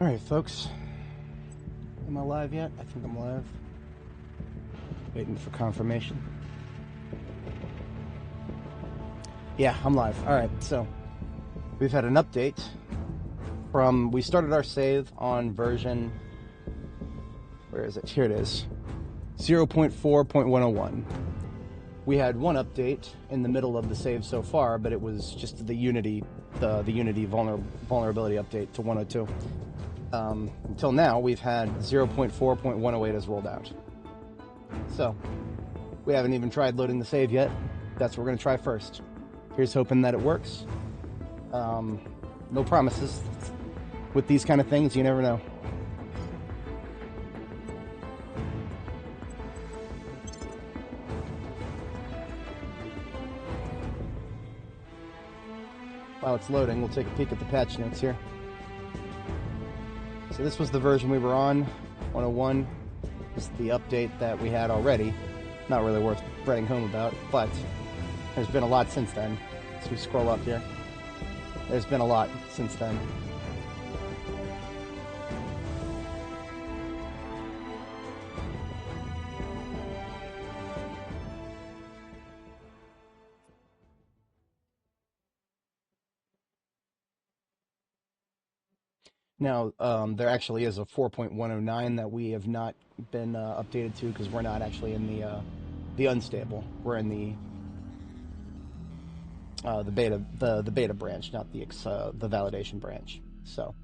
Alright, folks. Am I live yet? I think I'm live. Waiting for confirmation. Yeah, I'm live. Alright, so we've had an update from... We started our save on version... Where is it? Here it is. 0.4.101. We had one update in the middle of the save so far, but it was just the Unity vulnerability update to 102. Until now, we've had 0.4.108 has rolled out. So, we haven't even tried loading the save yet. That's what we're going to try first. Here's hoping that it works. No promises. With these kind of things, you never know. While it's loading, we'll take a peek at the patch notes here. So this was the version we were on, 101. This is the update that we had already. Not really worth writing home about, but there's been a lot since then. As we scroll up here, there's been a lot since then. Now, there actually is a 4.109 that we have not been updated to because we're not actually in the unstable. We're in the beta branch, not the validation branch. So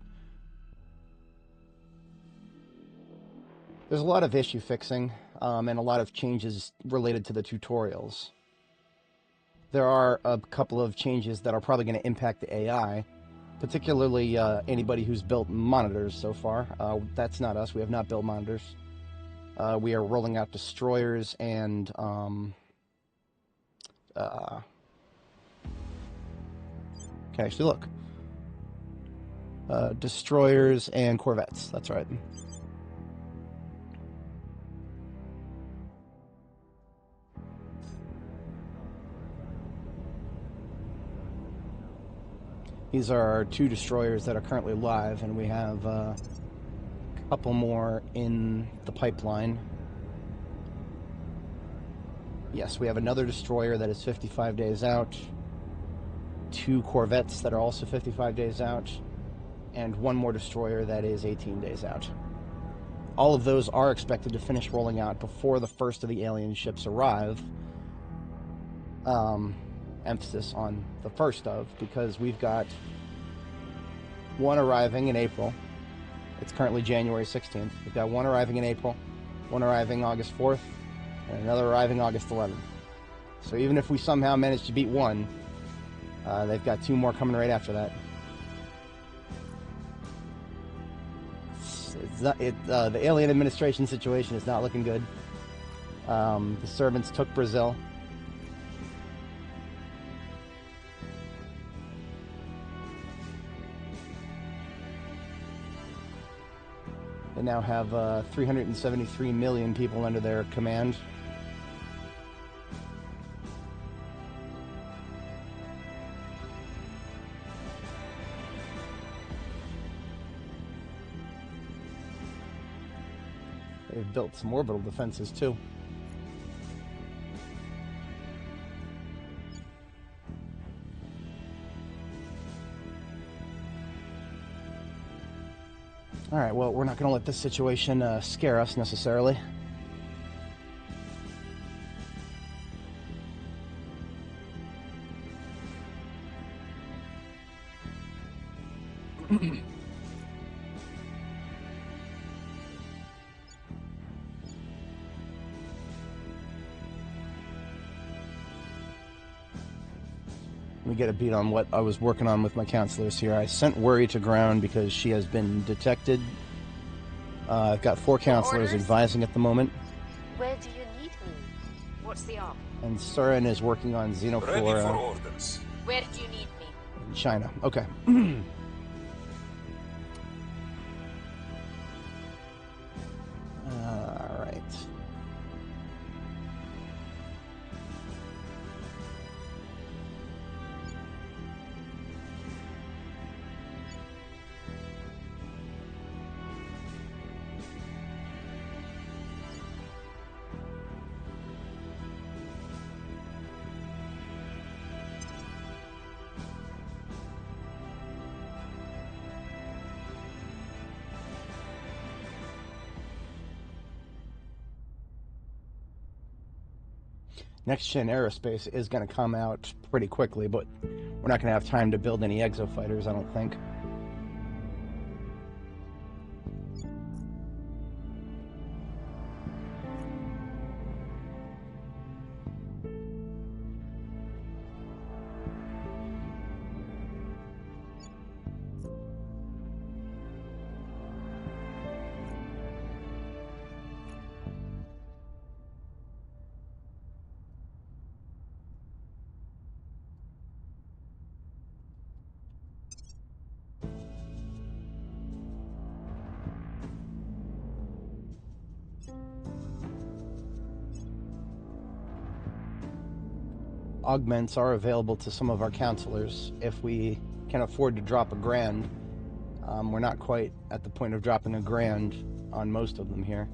there's a lot of issue fixing and a lot of changes related to the tutorials. There are a couple of changes that are probably going to impact the AI. Particularly anybody who's built monitors so far. That's not us. We have not built monitors. We are rolling out destroyers and okay, actually look. Destroyers and corvettes. That's right. These are our two destroyers that are currently live, and we have a couple more in the pipeline. Yes, we have another destroyer that is 55 days out, two corvettes that are also 55 days out, and one more destroyer that is 18 days out. All of those are expected to finish rolling out before the first of the alien ships arrive. Emphasis on the first of, because we've got one arriving in April. It's currently January 16th. We've got one arriving in April, one arriving August 4th, and another arriving August 11th. So even if we somehow manage to beat one, they've got two more coming right after that. The alien administration situation is not looking good. The servants took Brazil. They now have 373 million people under their command. They've built some orbital defenses too. Alright, well, we're not going to let this situation scare us necessarily. Let me get a beat on what I was working on with my counselors here. I sent Worry to ground because she has been detected. I've got 4 counselors advising at the moment. Where do you need me? What's the op? And Surin is working on Xenoflora. Orders. Where do you need me? In China. Okay. Alright. Next Gen Aerospace is going to come out pretty quickly, but we're not going to have time to build any exofighters, I don't think. Augments are available to some of our counselors if we can afford to drop $1,000. We're not quite at the point of dropping $1,000 on most of them here.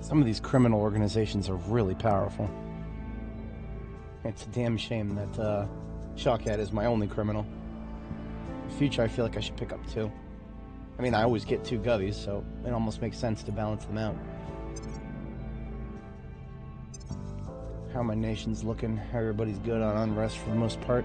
Some of these criminal organizations are really powerful. It's a damn shame that Shawkat is my only criminal. In the future, I feel like I should pick up 2. I mean, I always get 2 govies, so it almost makes sense to balance them out. How my nation's looking? Everybody's good on unrest for the most part.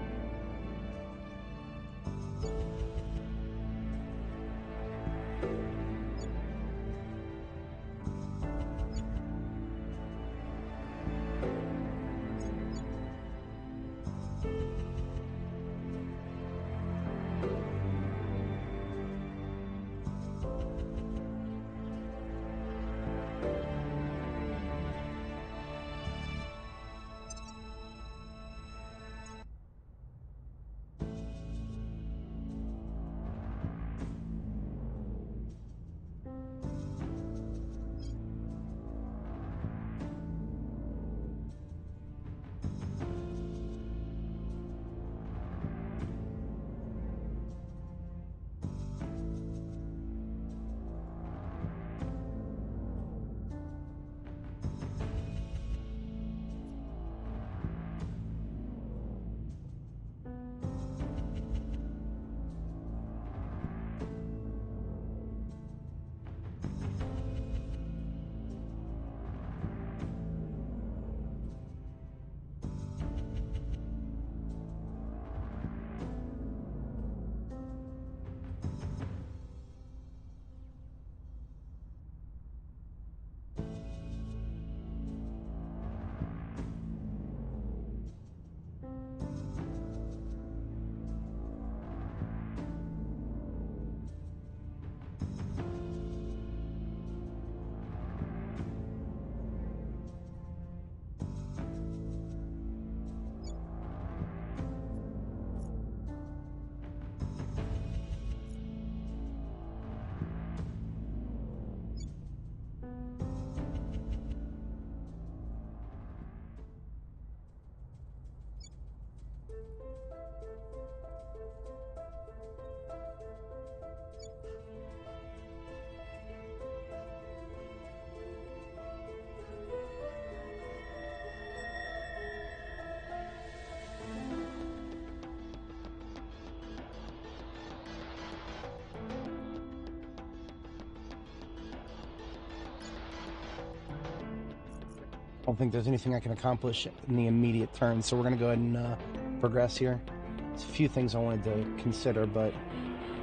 I don't think there's anything I can accomplish in the immediate turn, so we're going to go ahead and progress here. There's a few things I wanted to consider, but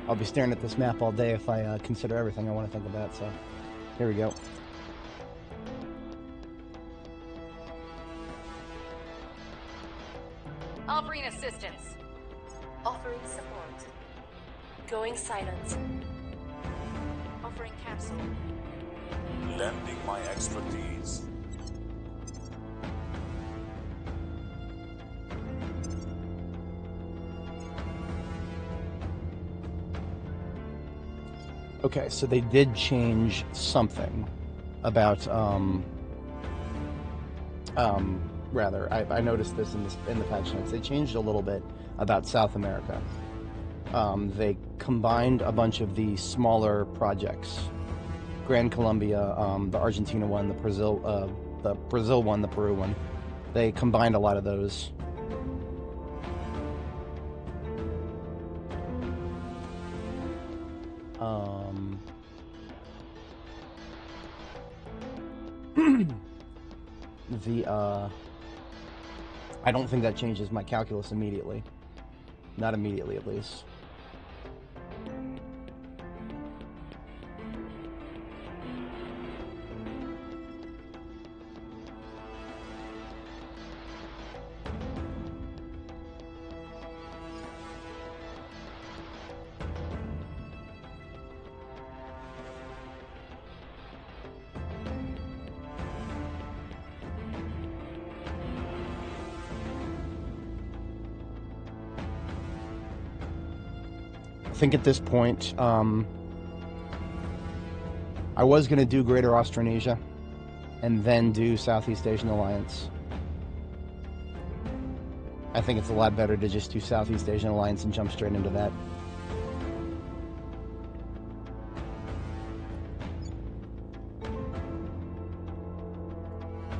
I'll be staring at this map all day if I consider everything I want to think about, so here we go. Offering assistance. Offering support. Going silent. Offering capsule. Lending my expertise. Okay, so they did change something about Rather, I noticed this in the patch notes. They changed a little bit about South America. They combined a bunch of the smaller projects. Grand Colombia, the Argentina one, the Brazil one, the Peru one. They combined a lot of those. I don't think that changes my calculus immediately. Not immediately, at least. I think at this point, I was going to do Greater Australasia and then do Southeast Asian Alliance. I think it's a lot better to just do Southeast Asian Alliance and jump straight into that.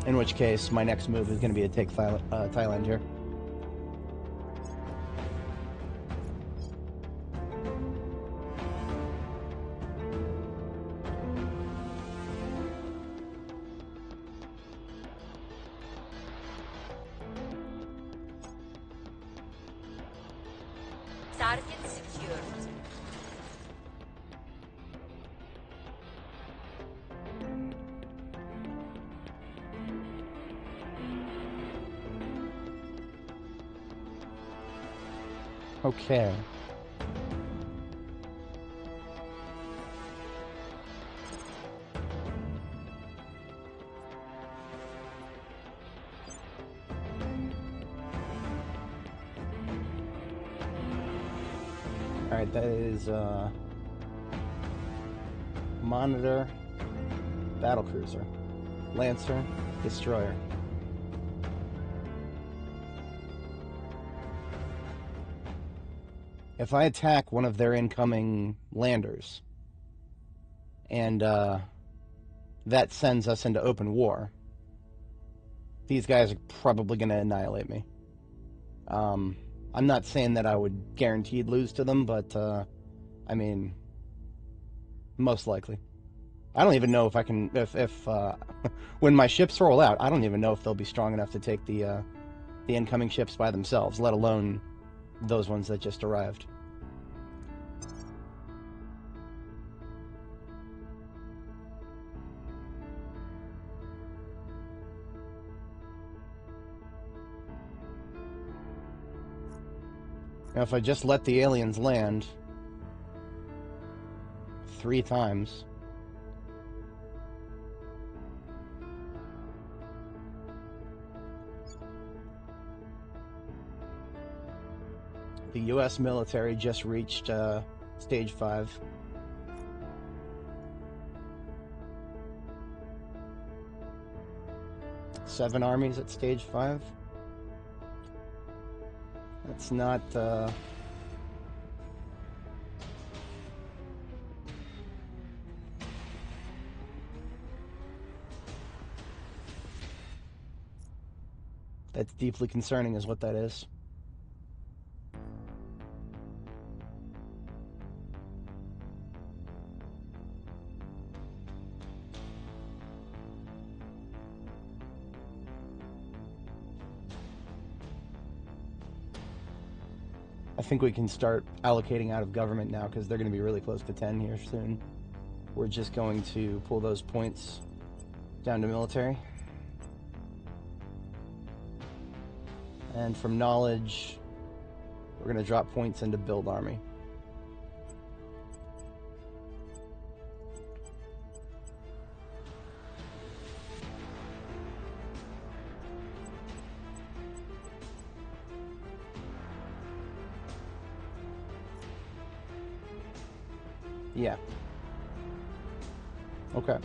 In which case, my next move is going to be to take Thailand here. Target secured. Okay. Alright, that is Monitor, Battlecruiser, Lancer, Destroyer. If I attack one of their incoming landers, and that sends us into open war, these guys are probably going to annihilate me. I'm not saying that I would guaranteed lose to them, but, I mean, most likely. I don't even know if I can, if when my ships roll out, I don't even know if they'll be strong enough to take the incoming ships by themselves, let alone those ones that just arrived. Now, if I just let the aliens land 3 times, the U.S. military just reached stage 5. Seven armies at stage 5. That's not, that's deeply concerning is what that is. I think we can start allocating out of government now because they're going to be really close to 10 here soon. We're just going to pull those points down to military. And from knowledge, we're going to drop points into build army. Yeah. Okay.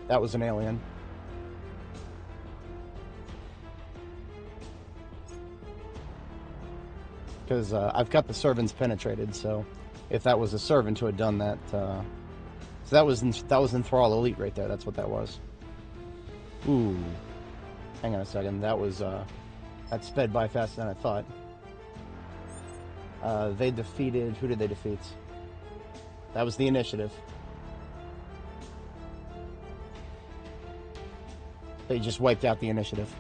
That was an alien. Because I've got the servants penetrated, so if that was a servant who had done that, so that was Enthrall Elite right there. That's what that was. Ooh, hang on a second. That was that sped by faster than I thought. They defeated. Who did they defeat? That was the initiative. They just wiped out the initiative.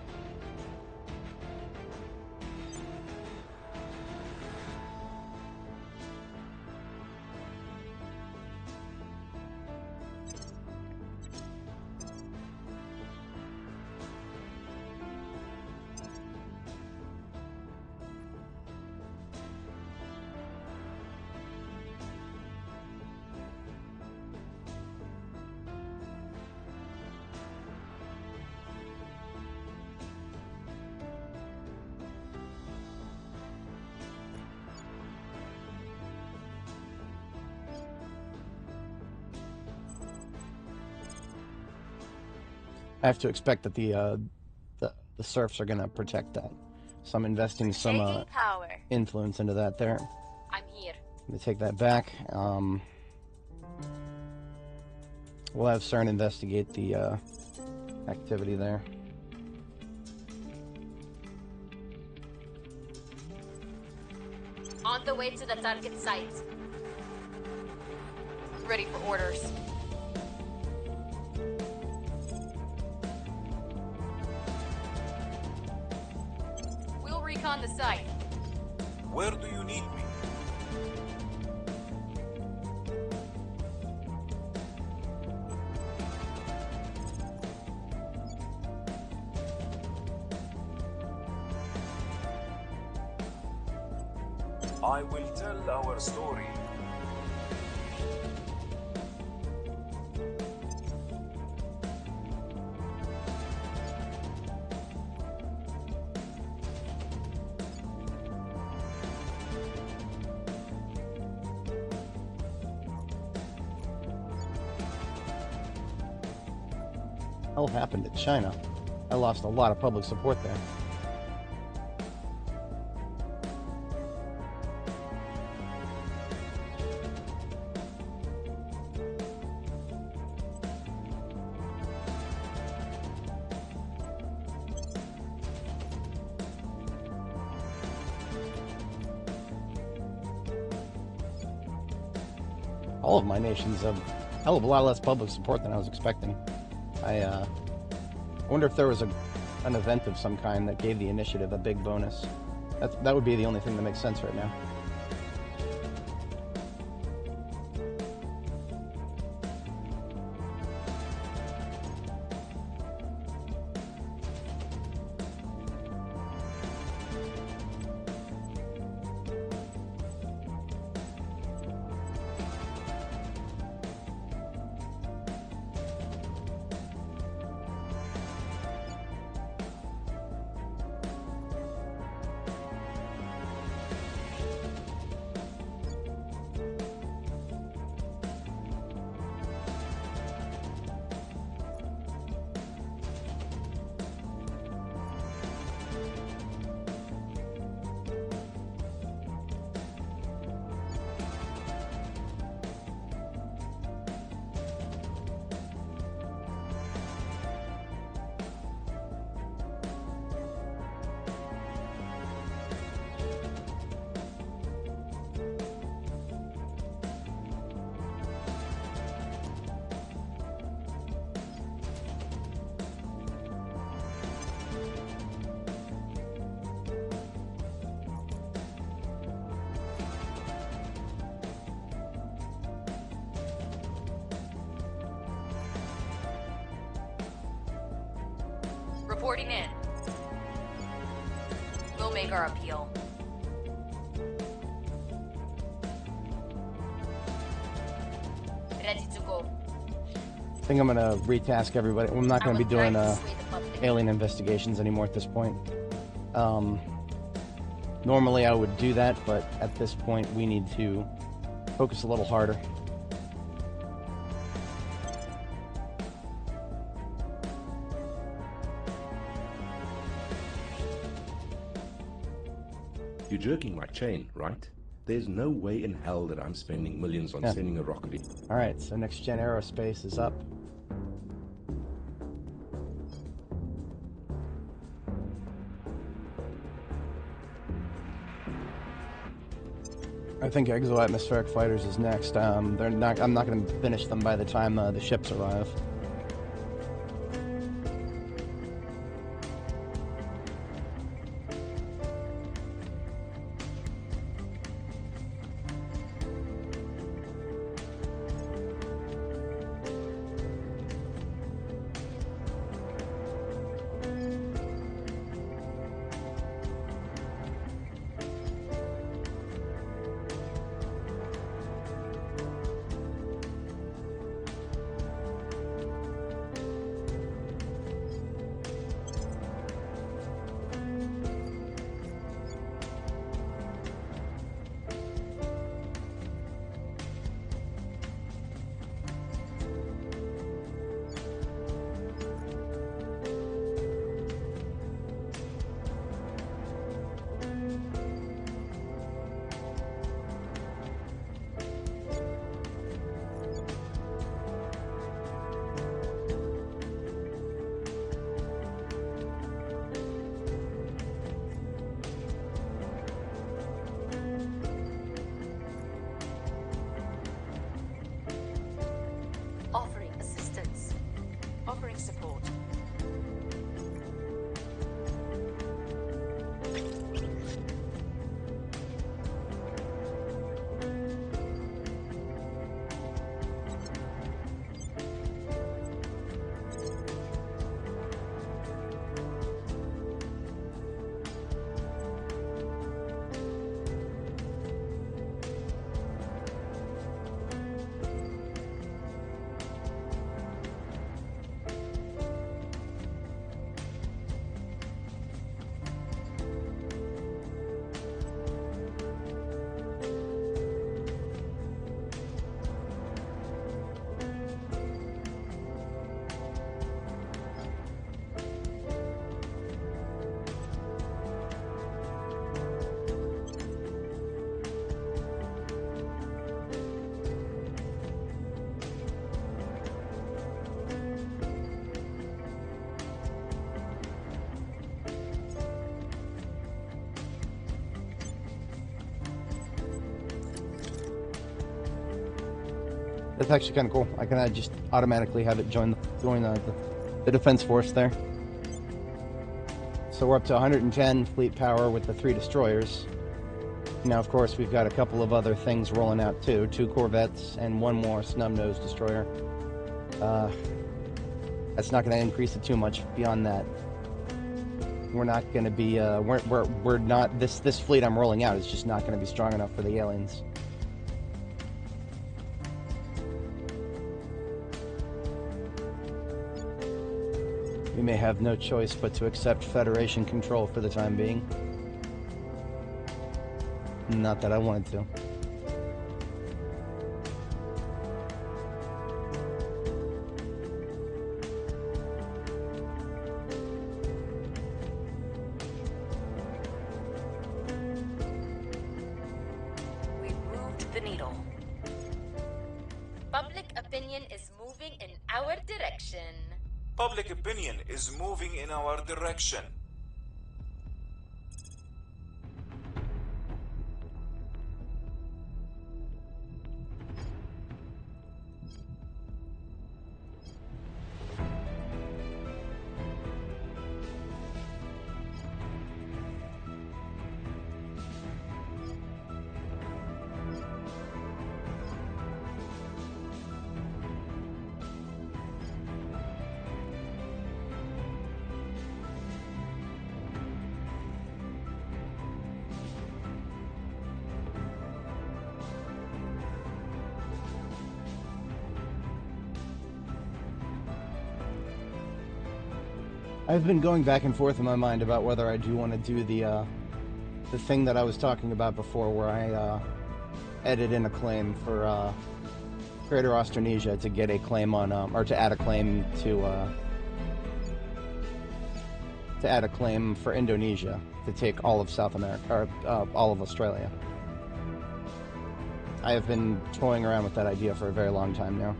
I have to expect that the serfs are going to protect that. So I'm investing some influence into that there. I'm here. I'm going to take that back. We'll have CERN investigate the activity there. On the way to the target site. Ready for orders. We'll recon the site. Where do you need me? I will tell our story. Hell happened to China? I lost a lot of public support there. All of my nations have a hell of a lot less public support than I was expecting. I wonder if there was an event of some kind that gave the initiative a big bonus. That would be the only thing that makes sense right now. Reporting in. We'll make our appeal. Ready to go. I think I'm going to retask everybody. I'm not going to be doing alien investigations anymore at this point. Normally I would do that, but at this point we need to focus a little harder. You're jerking my chain, right? There's no way in hell that I'm spending millions on Yeah. sending a rocket. Alright, so next gen aerospace is up. I think exo-atmospheric fighters is next. I'm not going to finish them by the time the ships arrive. Offering assistance. Offering support. That's actually kind of cool. I can just automatically have it join the defense force there. So we're up to 110 fleet power with the 3 destroyers. Now, of course, we've got a couple of other things rolling out too. 2 corvettes and 1 more snub-nosed destroyer. That's not going to increase it too much beyond that. We're not going to be, we're not, this fleet I'm rolling out is just not going to be strong enough for the aliens. We may have no choice but to accept Federation control for the time being. Not that I wanted to. We've moved the needle. Public opinion is moving in our direction. Public opinion is moving in our direction. I've been going back and forth in my mind about whether I do want to do the thing that I was talking about before, where I edit in a claim for Greater Austronesia to get a claim on, or to add a claim to to add a claim for Indonesia to take all of South America, or all of Australia. I have been toying around with that idea for a very long time now.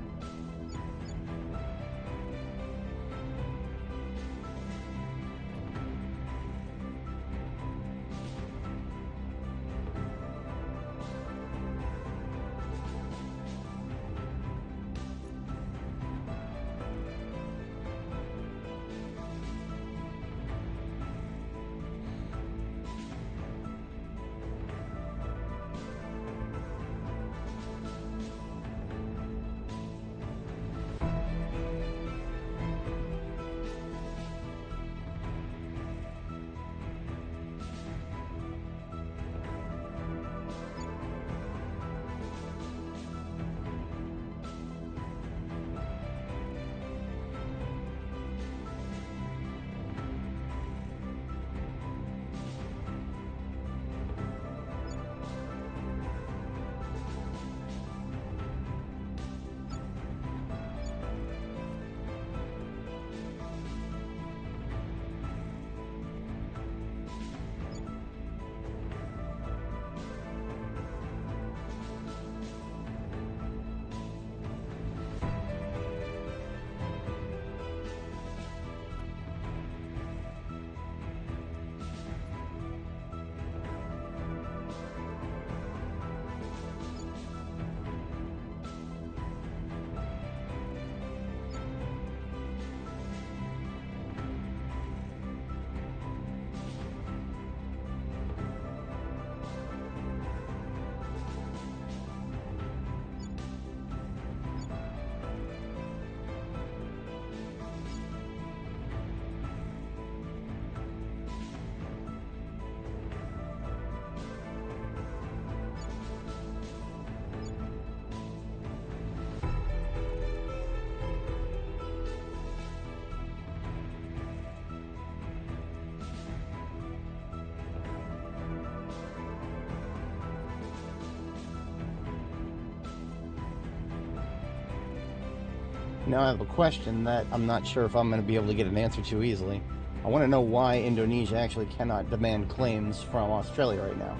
Now I have a question that I'm not sure if I'm going to be able to get an answer to easily. I want to know why Indonesia actually cannot demand claims from Australia right now.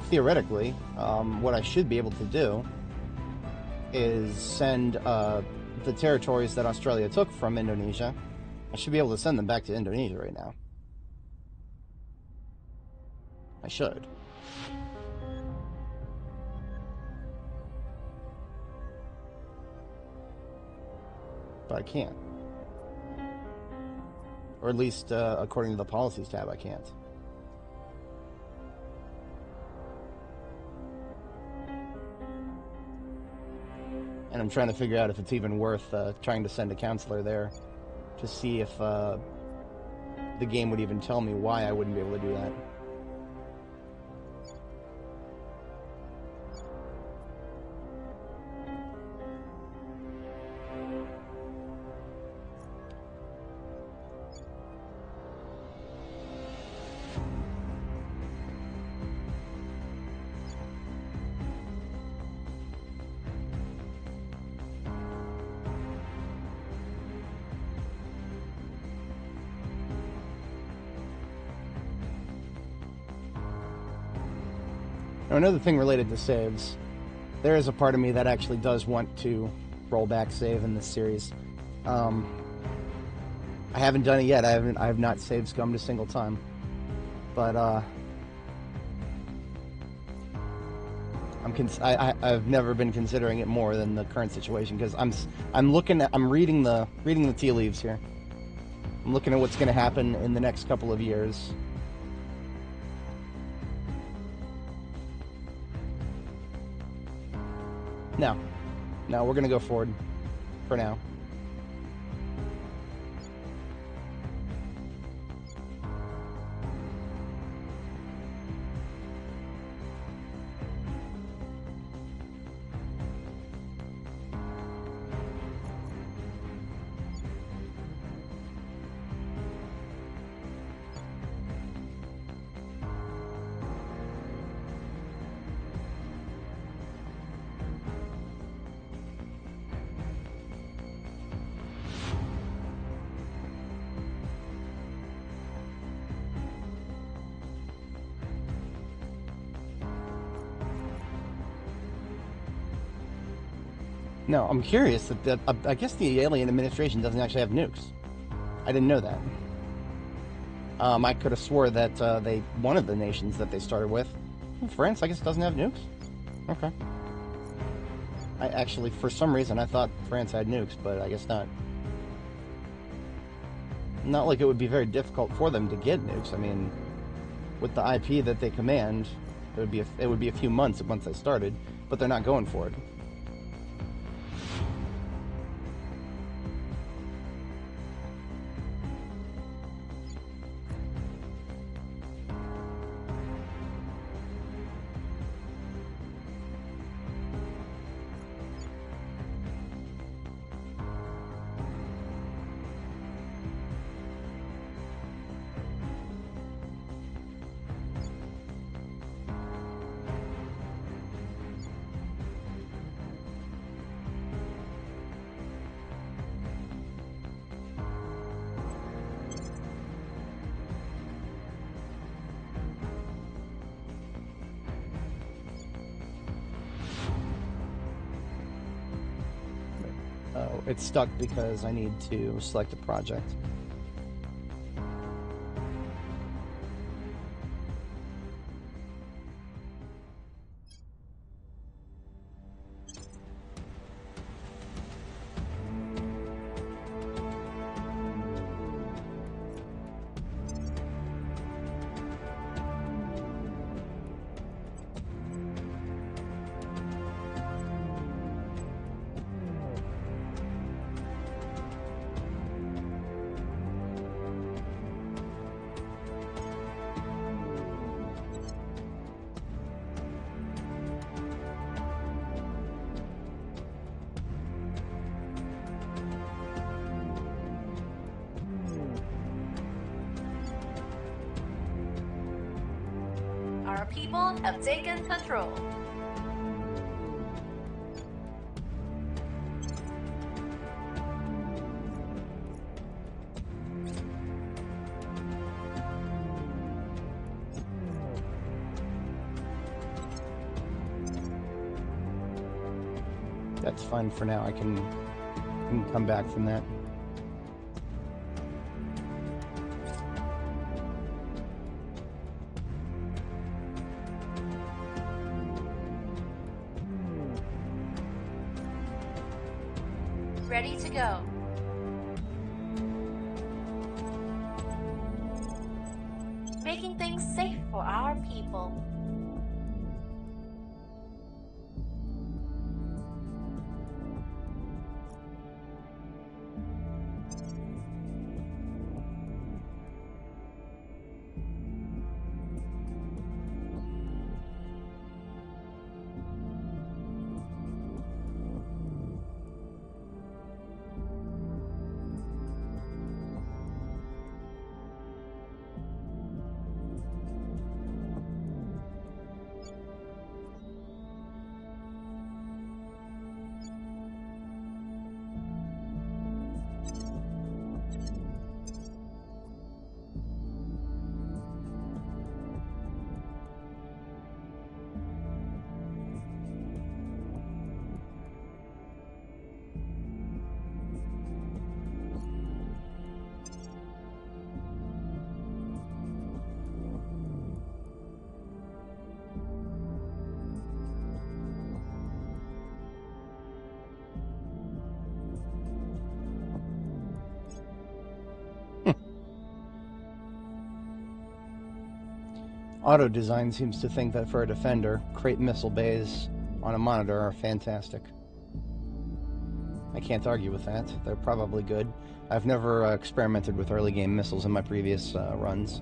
Theoretically, what I should be able to do is send the territories that Australia took from Indonesia. I should be able to send them back to Indonesia right now. I should. But I can't. Or at least, according to the policies tab, I can't. And I'm trying to figure out if it's even worth trying to send a counselor there to see if the game would even tell me why I wouldn't be able to do that. Now, another thing related to saves, there is a part of me that actually does want to roll back save in this series. I haven't done it yet. I have not save scummed a single time, but I've never been considering it more than the current situation, because I'm reading the tea leaves here. I'm looking at what's going to happen in the next couple of years. No, we're going to go forward for now. No, I'm curious that I guess the alien administration doesn't actually have nukes. I didn't know that. I could have swore that one of the nations that they started with, France, I guess, doesn't have nukes. Okay. I actually, for some reason, I thought France had nukes, but I guess not. Not like it would be very difficult for them to get nukes. I mean, with the IP that they command, it would be a few months once they started, but they're not going for it. Oh, it's stuck because I need to select a project. Our people have taken control. That's fine for now. I can come back from that. Ready to go. Making things safe for our people. Auto Design seems to think that for a defender, crate missile bays on a monitor are fantastic. I can't argue with that. They're probably good. I've never experimented with early game missiles in my previous runs.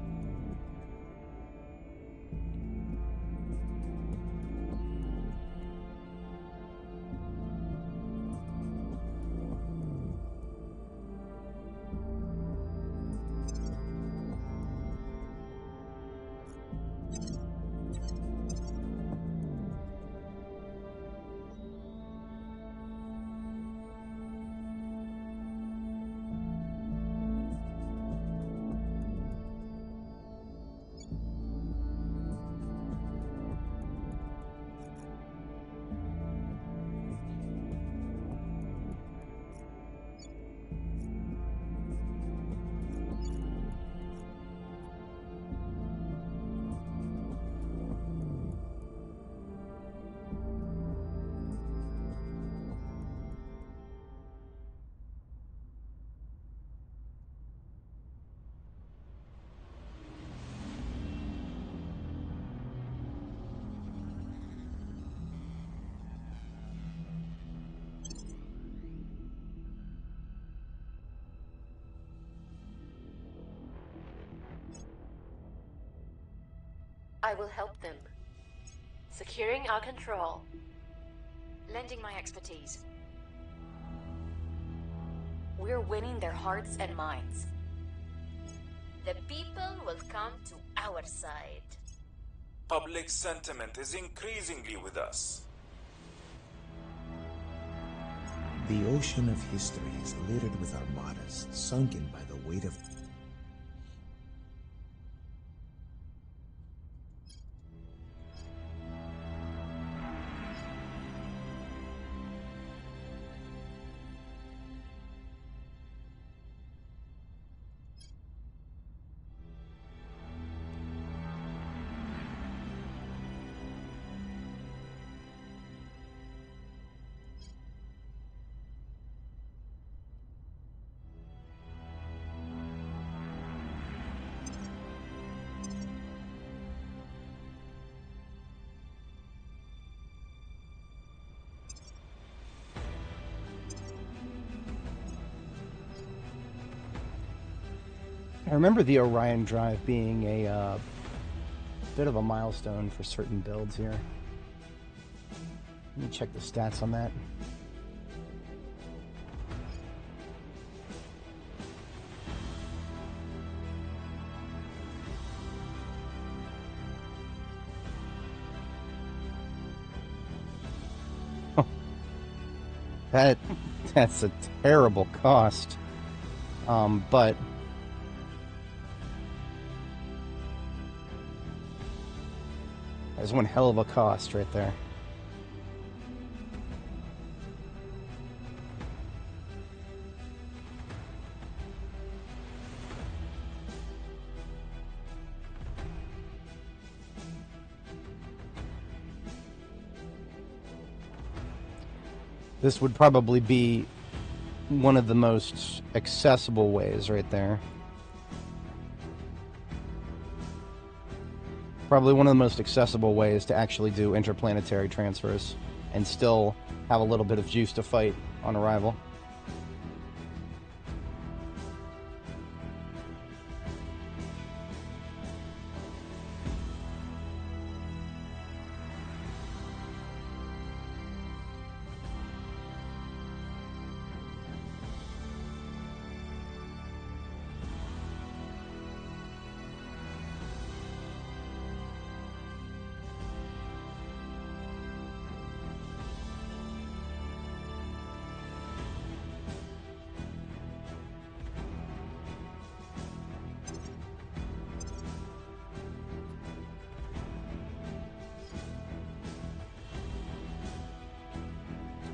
I will help them. Securing our control. Lending my expertise. We're winning their hearts and minds. The people will come to our side. Public sentiment is increasingly with us. The ocean of history is littered with armadas, sunken by the weight of... I remember the Orion drive being a bit of a milestone for certain builds here. Let me check the stats on that. That's a terrible cost. But there's one hell of a cost right there. This would probably be one of the most accessible ways right there. Probably one of the most accessible ways to actually do interplanetary transfers and still have a little bit of juice to fight on arrival.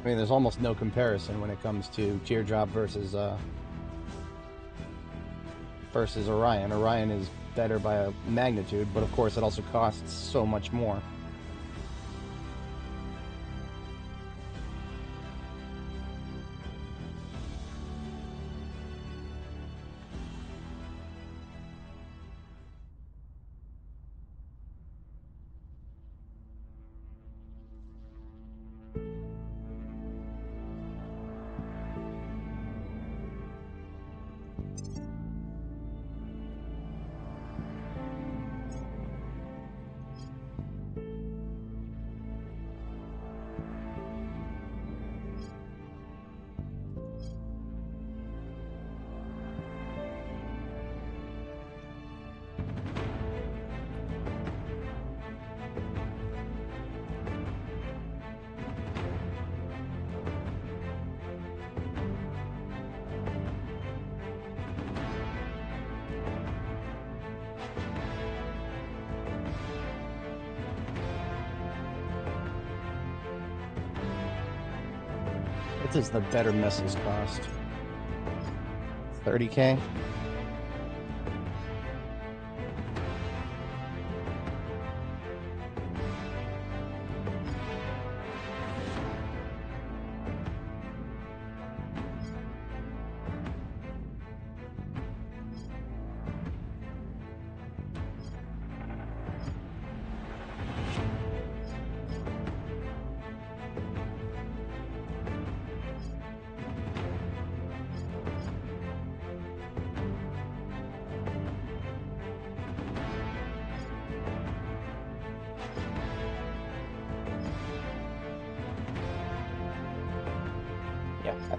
I mean, there's almost no comparison when it comes to teardrop versus Orion. Orion is better by a magnitude, but of course it also costs so much more. What does the better missiles cost? 30K?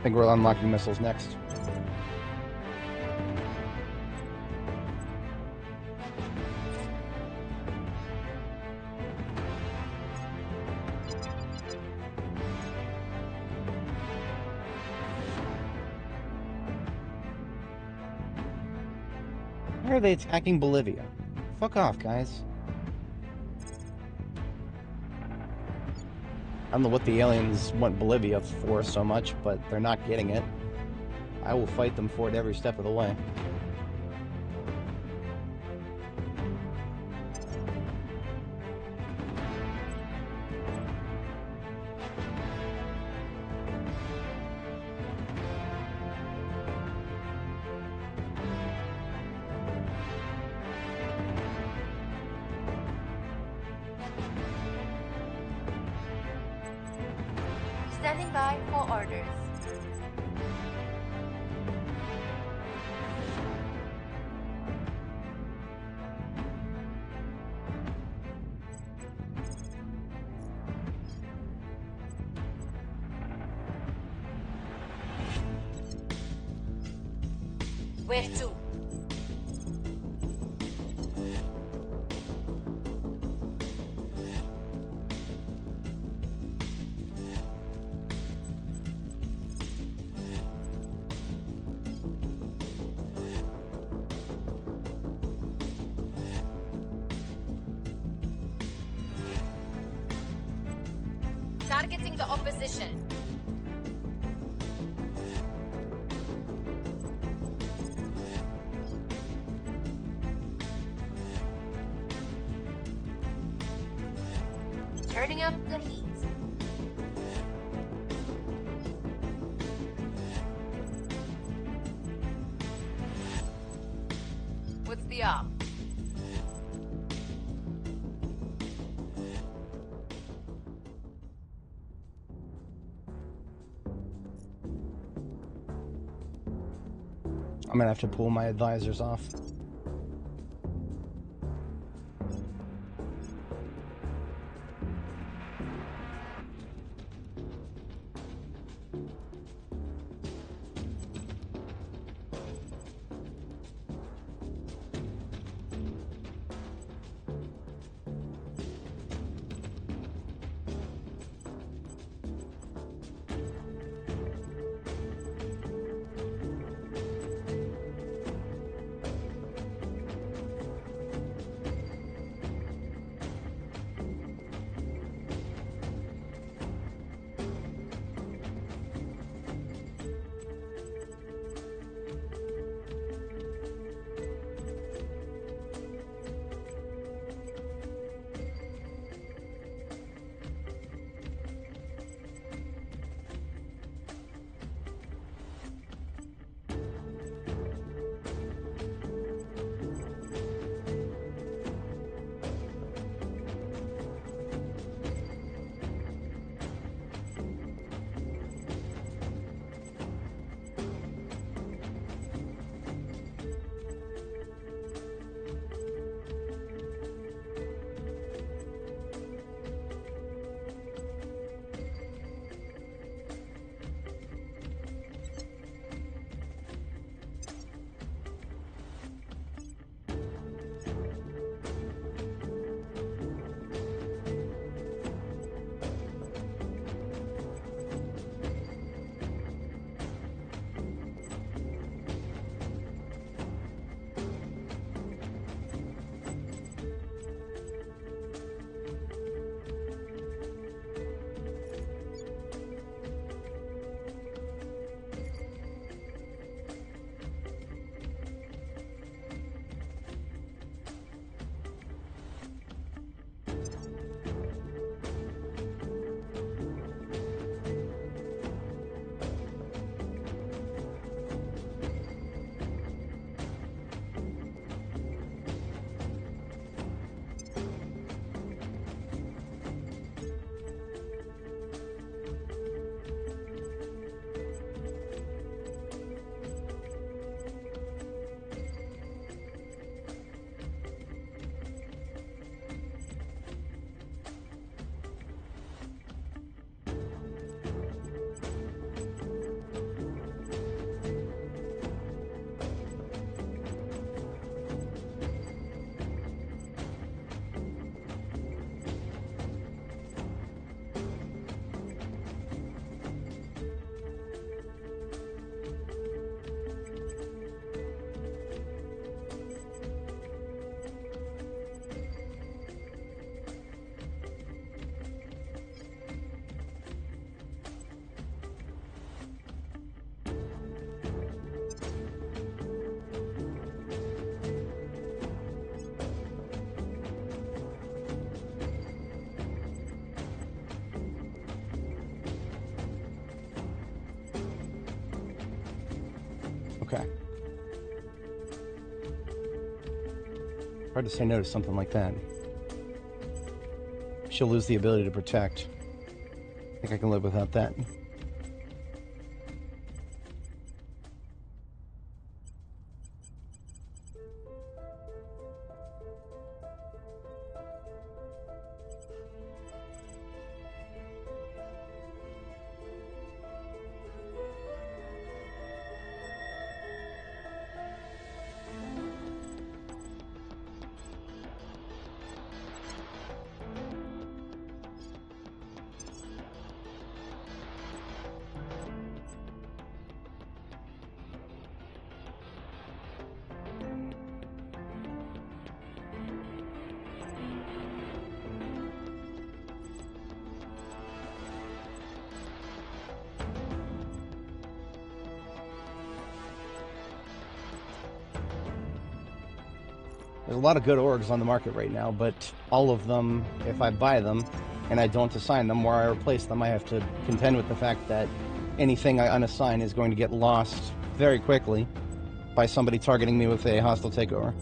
I think we're unlocking missiles next. Why are they attacking Bolivia? Fuck off, guys. I don't know what the aliens want Bolivia for so much, but they're not getting it. I will fight them for it every step of the way. Standing by for orders. Where to? Targeting the opposition. Turning up the heat. What's the up? I'm gonna have to pull my advisors off. Okay. Hard to say no to something like that. She'll lose the ability to protect. I think I can live without that. There's a lot of good orgs on the market right now, but all of them, if I buy them and I don't assign them, where I replace them, I have to contend with the fact that anything I unassign is going to get lost very quickly by somebody targeting me with a hostile takeover.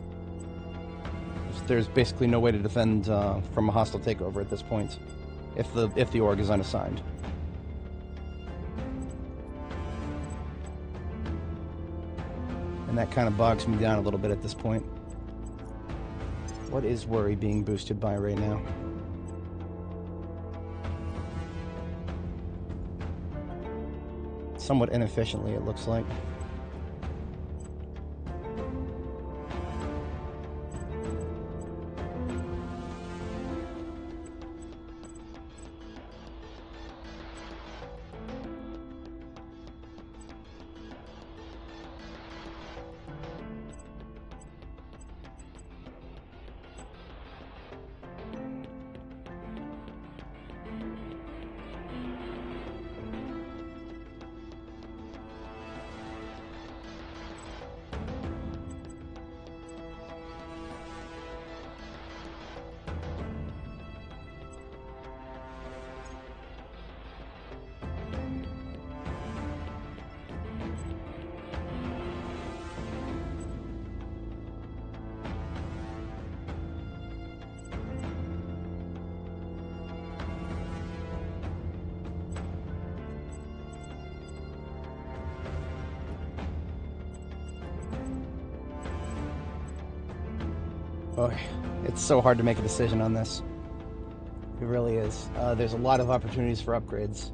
There's basically no way to defend from a hostile takeover at this point, if the org is unassigned. And that kind of bogs me down a little bit at this point. What is worry being boosted by right now? Somewhat inefficiently, it looks like. Oh, it's so hard to make a decision on this. It really is. There's a lot of opportunities for upgrades.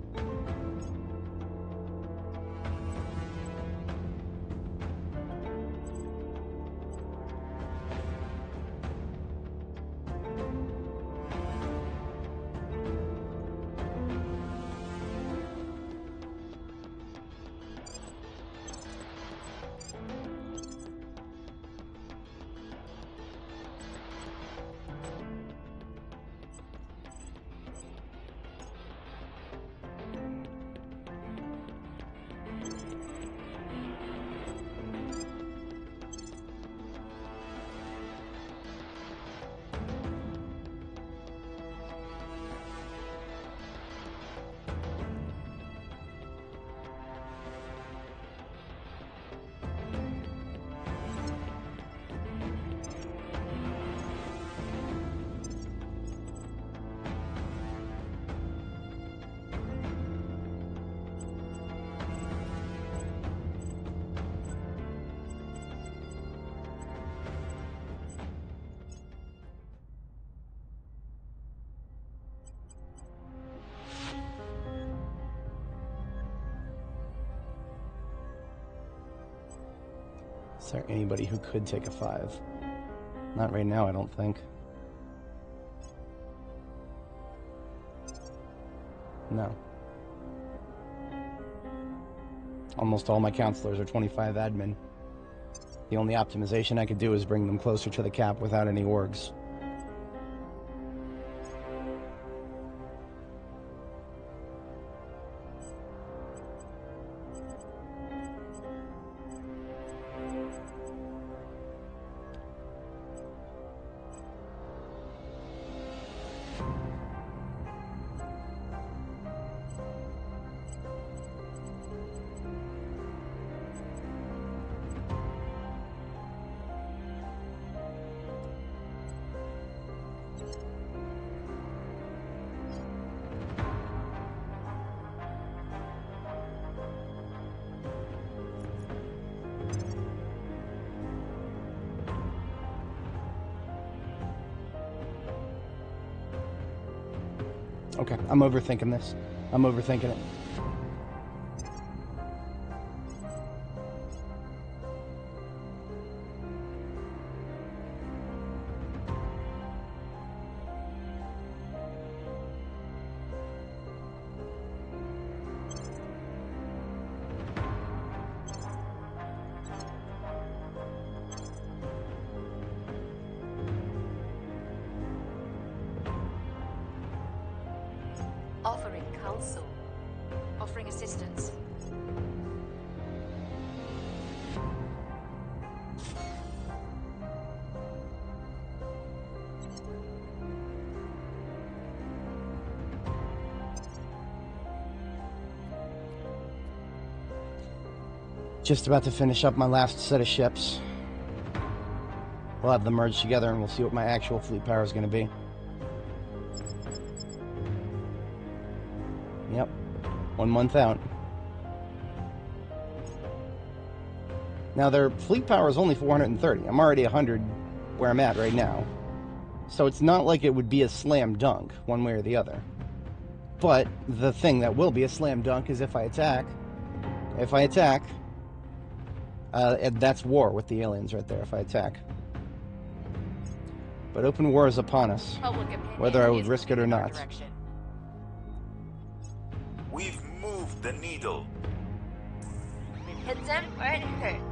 Is there anybody who could take a 5? Not right now, I don't think. No. Almost all my counselors are 25 admin. The only optimization I could do is bring them closer to the cap without any orgs. Okay, I'm overthinking this. I'm overthinking it. Offering counsel. Offering assistance. Just about to finish up my last set of ships. We'll have them merged together and we'll see what my actual fleet power is going to be. Yep. 1 month out. Now their fleet power is only 430. I'm already 100 where I'm at right now. So it's not like it would be a slam dunk one way or the other. But the thing that will be a slam dunk is if I attack. If I attack, and that's war with the aliens right there, if I attack. But open war is upon us, Public opinion whether I would is risk it or moving in our not. direction. We've moved the needle. It hits them where it hurts.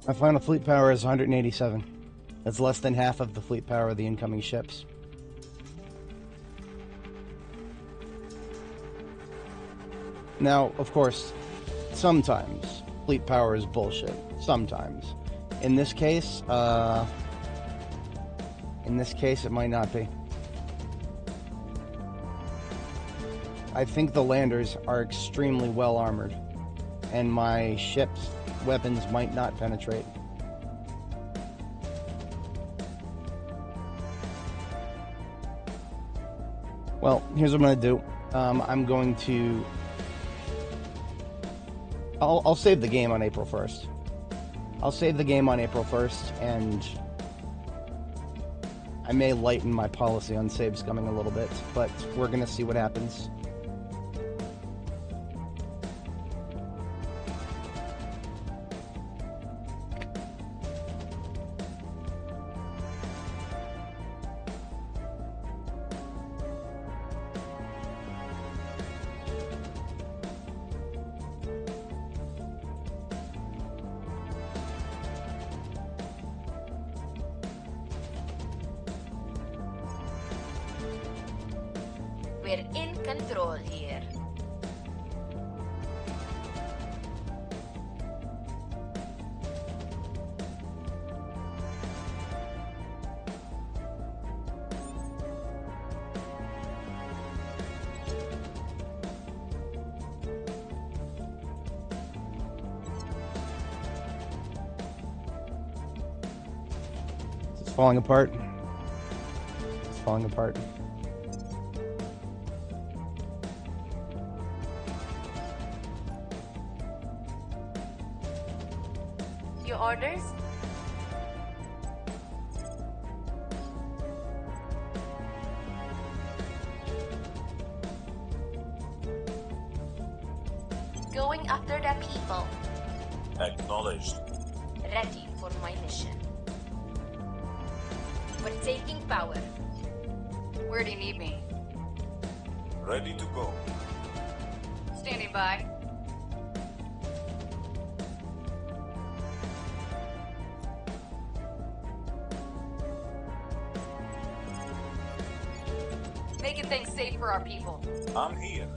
My final fleet power is 187. That's less than half of the fleet power of the incoming ships. Now, of course, sometimes fleet power is bullshit. Sometimes. In this case, it might not be. I think the landers are extremely well armored, and my ship's weapons might not penetrate. Well, here's what I'm going to do. I'm going to... I'll save the game on April 1st. I'll save the game on April 1st, and I may lighten my policy on save scumming a little bit, but we're going to see what happens. We're in control here. It's falling apart. It's falling apart. Your orders? Going after the people. Acknowledged. ready for my mission. We're taking power. Where do you need me? Ready to go. Standing by. Making things safe for our people. I'm here.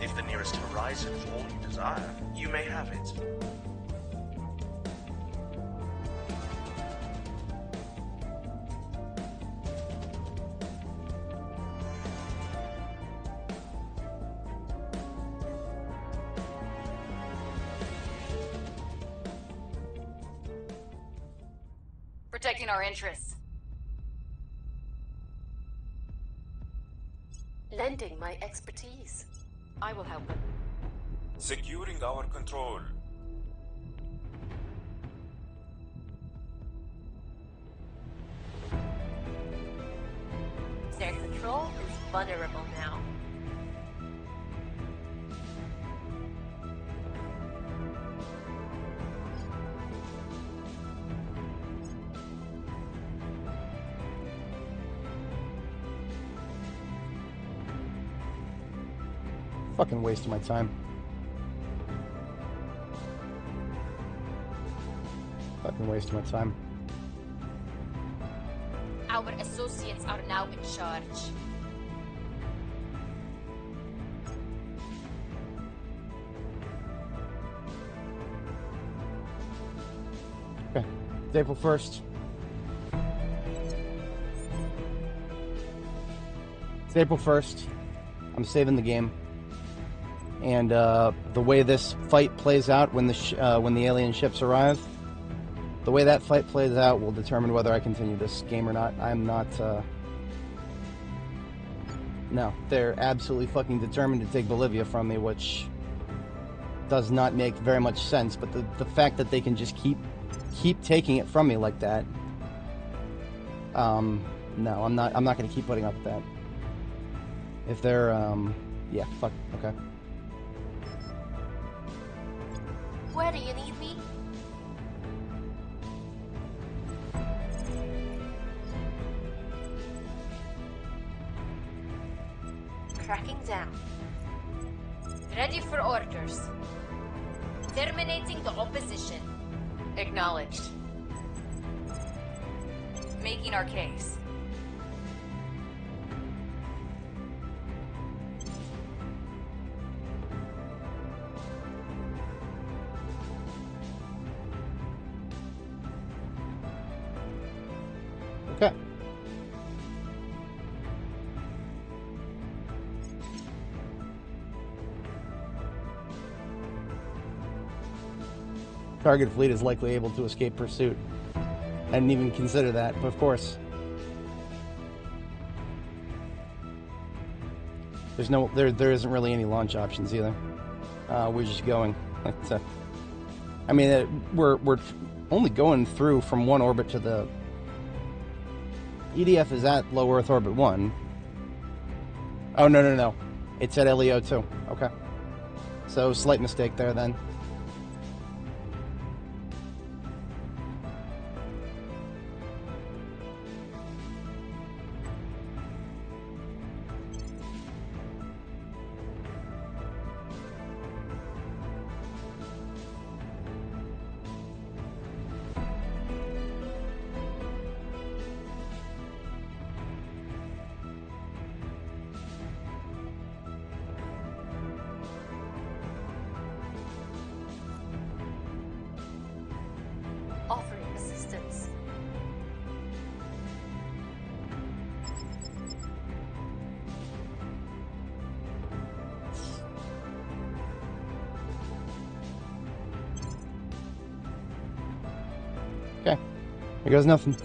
If the nearest horizon is all you desire, you may have it. Protecting our interests. Lending my expertise. I will help them. Securing our control. Their control is vulnerable now. Fucking waste of my time. Fucking waste of my time. Our associates are now in charge. Okay. It's April 1st. It's April 1st. I'm saving the game. And the way this fight plays out when the alien ships arrive, the way that fight plays out will determine whether I continue this game or not. I'm not. No, they're absolutely fucking determined to take Bolivia from me, which does not make very much sense. But the fact that they can just keep taking it from me like that, no, I'm not going to keep putting up with that. If they're, yeah, fuck, okay. Where do you need me? Cracking down. Ready for orders. Terminating the opposition. Acknowledged. Making our case. Okay. Target fleet is likely able to escape pursuit. I didn't even consider that, but of course. There isn't really any launch options either. We're just going. I mean, we're only going through from one orbit to the. EDF is at low Earth orbit 1. Oh no! It's at LEO 2. Okay. So slight mistake there then. Here goes nothing.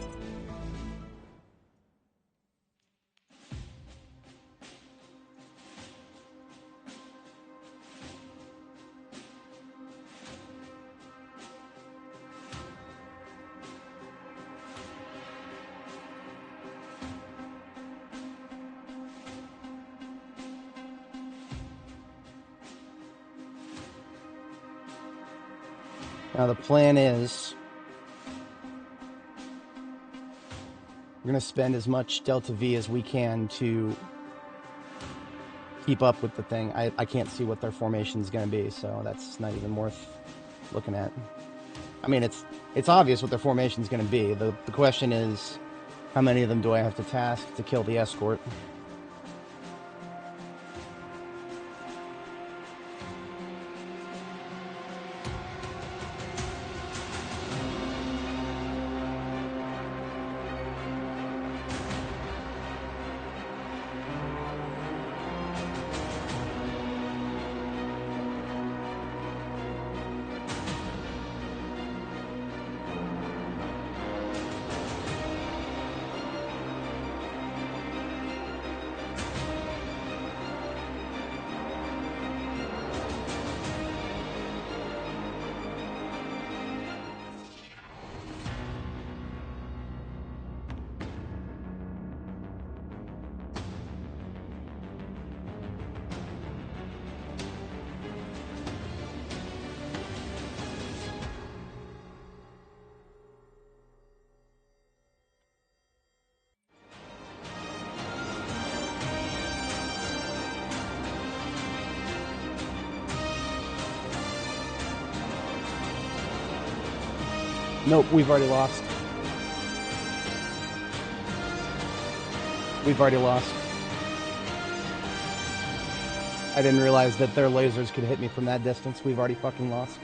Now the plan is we're going to spend as much Delta V as we can to keep up with the thing. I can't see what their formation is going to be, so that's not even worth looking at. I mean, it's obvious what their formation is going to be. The question is, how many of them do I have to task to kill the escort? Nope, we've already lost. We've already lost. I didn't realize that their lasers could hit me from that distance. We've already fucking lost.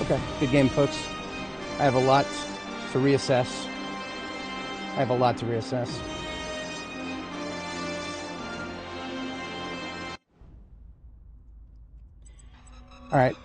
Okay, good game, folks. I have a lot to reassess. All right.